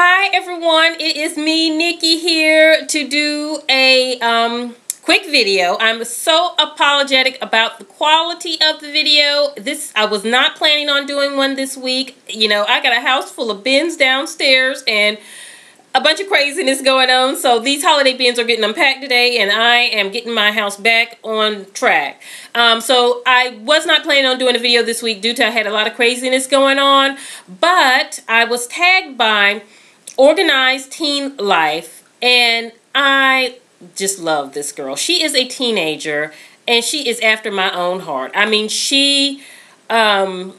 Hi everyone, it is me, Nikki, here to do a quick video. I'm so apologetic about the quality of the video. I was not planning on doing one this week. You know, I got a house full of bins downstairs and a bunch of craziness going on. So these holiday bins are getting unpacked today and I am getting my house back on track. So I was not planning on doing a video this week due to I had a lot of craziness going on. But I was tagged by Organized Teen Life and I just love this girl. She is a teenager and she is after my own heart. I mean, she has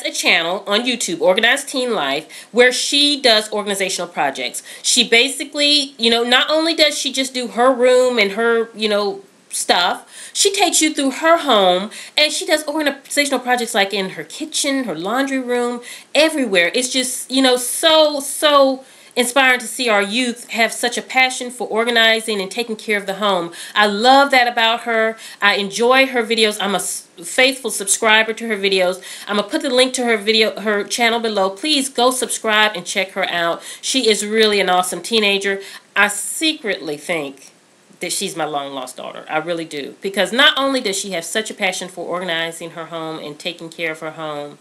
a channel on YouTube, Organized Teen Life, where she does organizational projects. She basically, you know, not only does she just do her room and her, you know, stuff, she takes you through her home and she does organizational projects like in her kitchen, her laundry room, everywhere. It's just, you know, so inspiring to see our youth have such a passion for organizing and taking care of the home. I love that about her. I enjoy her videos. I'm a faithful subscriber to her videos. I'm gonna put the link to her channel below. Please go subscribe and check her out. She is really an awesome teenager. I secretly think that she's my long lost daughter. I really do, because not only does she have such a passion for organizing her home and taking care of her home,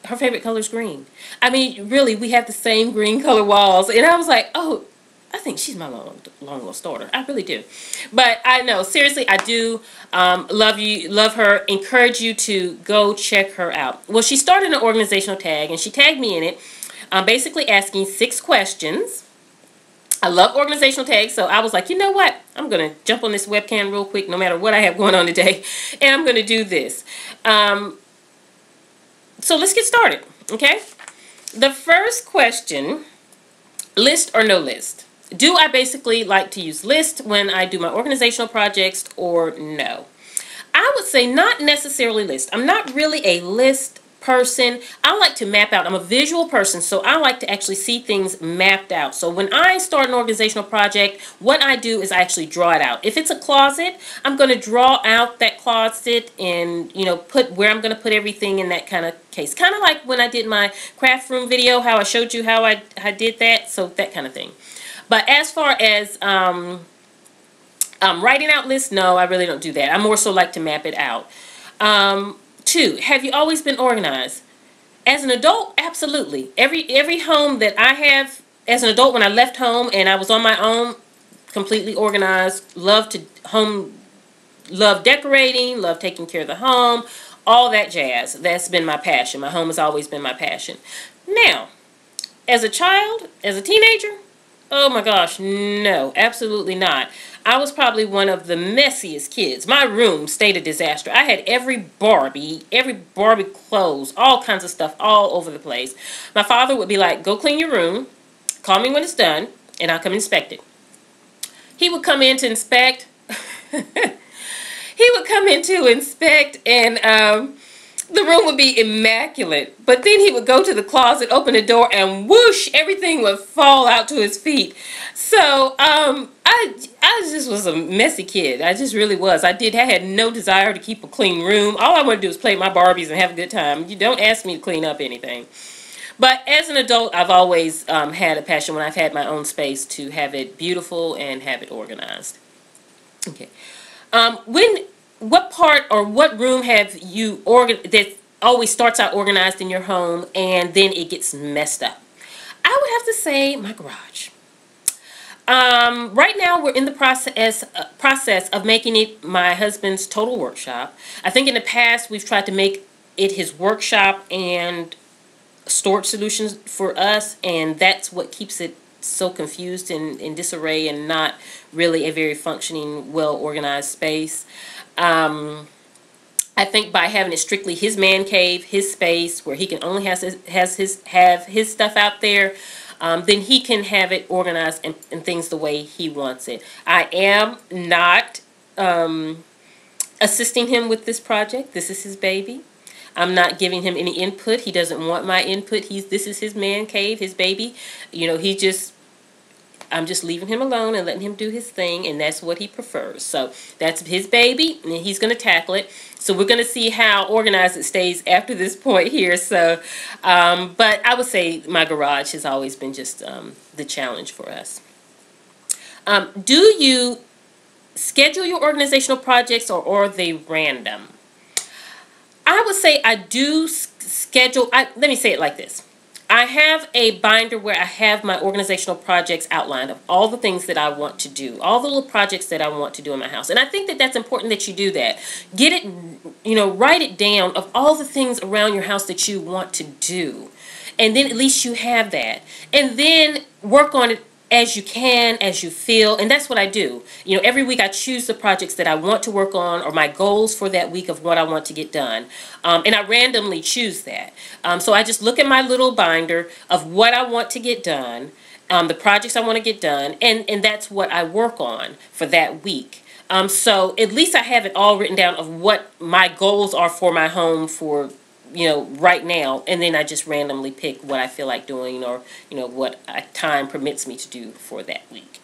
her favorite color is green. I mean, really, we have the same green color walls. And I was like, oh, I think she's my long lost daughter. I really do. But I know, seriously, I do love her, encourage you to go check her out. Well, she started an organizational tag, and she tagged me in it, basically asking 6 questions. I love organizational tags, so I was like, you know what? I'm going to jump on this webcam real quick, no matter what I have going on today, and I'm going to do this. So let's get started, okay? The first question, list or no list? Do I basically like to use list when I do my organizational projects or no? I would say not necessarily list. I'm not really a list person. I like to map out. I'm a visual person, so I like to actually see things mapped out. So when I start an organizational project, what I do is I actually draw it out. If it's a closet, I'm going to draw out that closet and, you know, put where I'm going to put everything in that kind of case. Kind of like when I did my craft room video, how I showed you how I did that, so that kind of thing. But as far as writing out lists, no, I really don't do that. I more so like to map it out. 2, have you always been organized? As an adult, absolutely. Every home that I have as an adult, when I left home and I was on my own, completely organized. Love decorating, love taking care of the home, all that jazz. That's been my passion. My home has always been my passion. Now, as a child, as a teenager, oh my gosh, no, absolutely not. I was probably one of the messiest kids. My room stayed a disaster. I had every Barbie clothes, all kinds of stuff all over the place. My father would be like, go clean your room, call me when it's done, and I'll come inspect it. He would come in to inspect. He would come in to inspect, and the room would be immaculate, but then he would go to the closet, open the door, and whoosh, everything would fall out to his feet. So, I just was a messy kid. I just really was. I had no desire to keep a clean room. All I want to do is play my Barbies and have a good time. You don't ask me to clean up anything. But as an adult, I've always had a passion when I've had my own space to have it beautiful and have it organized. Okay. What part or what room have you that always starts out organized in your home and then it gets messed up? I would have to say my garage. Right now we're in the process of making it my husband's total workshop. I think in the past we've tried to make it his workshop and storage solutions for us, and that's what keeps it so confused and in disarray and not really a very functioning, well-organized space. I think by having it strictly his man cave, his space, where he can only have his stuff out there, then he can have it organized and things the way he wants it. I am not assisting him with this project. This is his baby. I'm not giving him any input. He doesn't want my input. This is his man cave, his baby. You know, he just I'm just leaving him alone and letting him do his thing, and that's what he prefers. So that's his baby, and he's going to tackle it. So we're going to see how organized it stays after this point here. So, but I would say my garage has always been just the challenge for us. Do you schedule your organizational projects, or are they random? I would say I do schedule. Let me say it like this. I have a binder where I have my organizational projects outlined of all the things that I want to do, all the little projects that I want to do in my house. And I think that that's important that you do that. Get it, write it down of all the things around your house that you want to do. And then at least you have that. And then work on it as you can, as you feel, and that's what I do. Every week I choose the projects that I want to work on, or my goals for that week of what I want to get done, and I randomly choose that. So I just look at my little binder of what I want to get done, the projects I want to get done, and that's what I work on for that week. So at least I have it all written down of what my goals are for my home for right now, and then I just randomly pick what I feel like doing, or what time permits me to do for that week.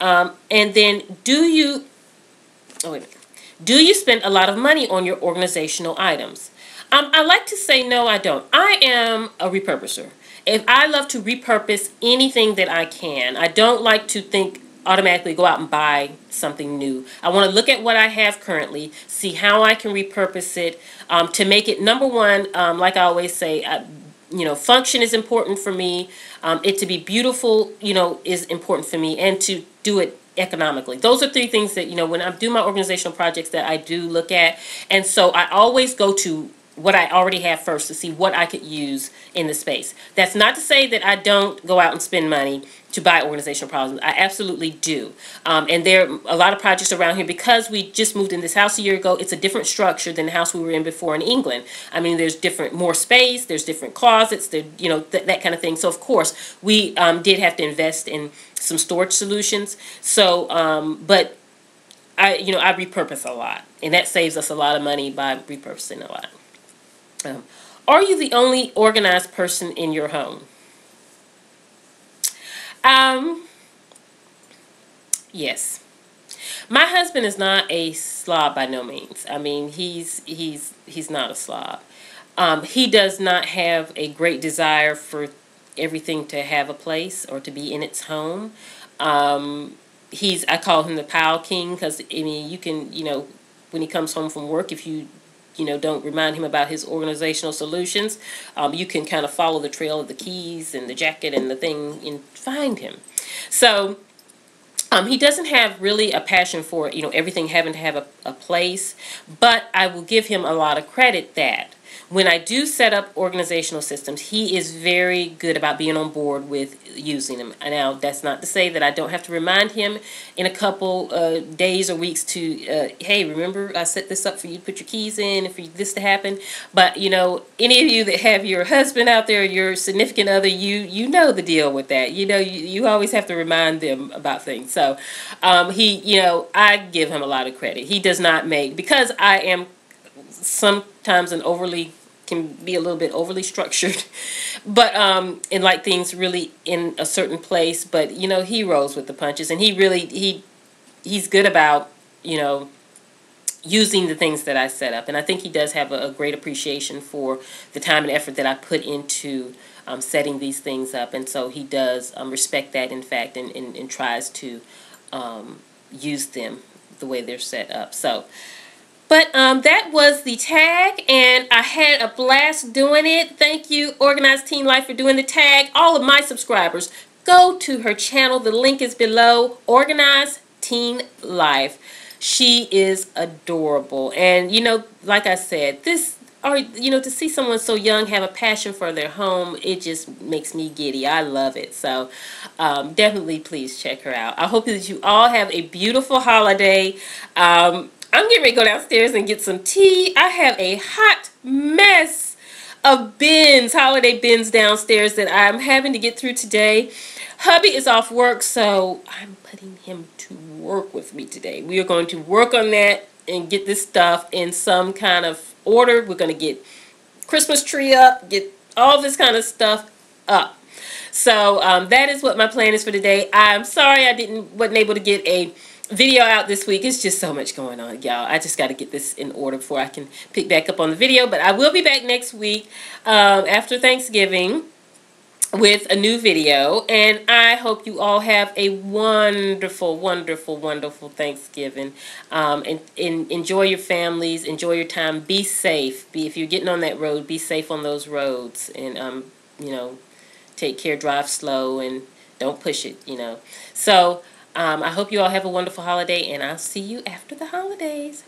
And then do you spend a lot of money on your organizational items? I like to say no, I don't. I am a repurposer. If I love to repurpose anything that I can, I don't like to automatically go out and buy something new. I want to look at what I have currently, see how I can repurpose it to make it, number one, like I always say, function is important for me. It to be beautiful, is important for me, and to do it economically. Those are three things that, when I do my organizational projects, that I do look at. And so I always go to what I already have first to see what I could use in the space. That's not to say that I don't go out and spend money to buy organizational problems. I absolutely do. And there are a lot of projects around here, because we just moved in this house a year ago. It's a different structure than the house we were in before in England. I mean, there's more space, there's different closets, there, that kind of thing. So of course we did have to invest in some storage solutions. So, but I repurpose a lot, and that saves us a lot of money by repurposing a lot. Are you the only organized person in your home? Yes. My husband is not a slob by no means. I mean, he's not a slob. He does not have a great desire for everything to have a place or to be in its home. I call him the pile king, because I mean, you can, when he comes home from work, if you don't remind him about his organizational solutions, you can kind of follow the trail of the keys and the jacket and the thing and find him. So he doesn't have really a passion for, everything having to have a place, but I will give him a lot of credit that when I do set up organizational systems, he is very good about being on board with using them. Now, that's not to say that I don't have to remind him in a couple days or weeks to, hey, remember I set this up for you to put your keys in and for this to happen. But, any of you that have your husband out there, your significant other, you know the deal with that. You always have to remind them about things. So I give him a lot of credit. He does not because I am sometimes can be a little bit overly structured, but and like things really in a certain place, but he rolls with the punches, and he's good about using the things that I set up, and I think he does have a great appreciation for the time and effort that I put into setting these things up, and so he does respect that, in fact, and tries to use them the way they're set up. So but that was the tag, and I had a blast doing it. Thank you, Organized Teen Life, for doing the tag. All of my subscribers, go to her channel. The link is below, Organized Teen Life. She is adorable. And, like I said, to see someone so young have a passion for their home, it just makes me giddy. I love it. So definitely please check her out. I hope that you all have a beautiful holiday. I'm getting ready to go downstairs and get some tea. I have a hot mess of holiday bins downstairs that I'm having to get through today. Hubby is off work, so I'm putting him to work with me today. We are going to work on that and get this stuff in some kind of order. We're going to get Christmas tree up, get all this kind of stuff up. So that is what my plan is for today. I'm sorry I wasn't able to get a video out this week. It's just so much going on, y'all. I just got to get this in order before I can pick back up on the video. But I will be back next week after Thanksgiving with a new video, and I hope you all have a wonderful, wonderful, wonderful Thanksgiving. And enjoy your families, enjoy your time, be safe. If you're getting on that road, be safe on those roads, and you know, take care, drive slow, and don't push it, you know. So I hope you all have a wonderful holiday, and I'll see you after the holidays.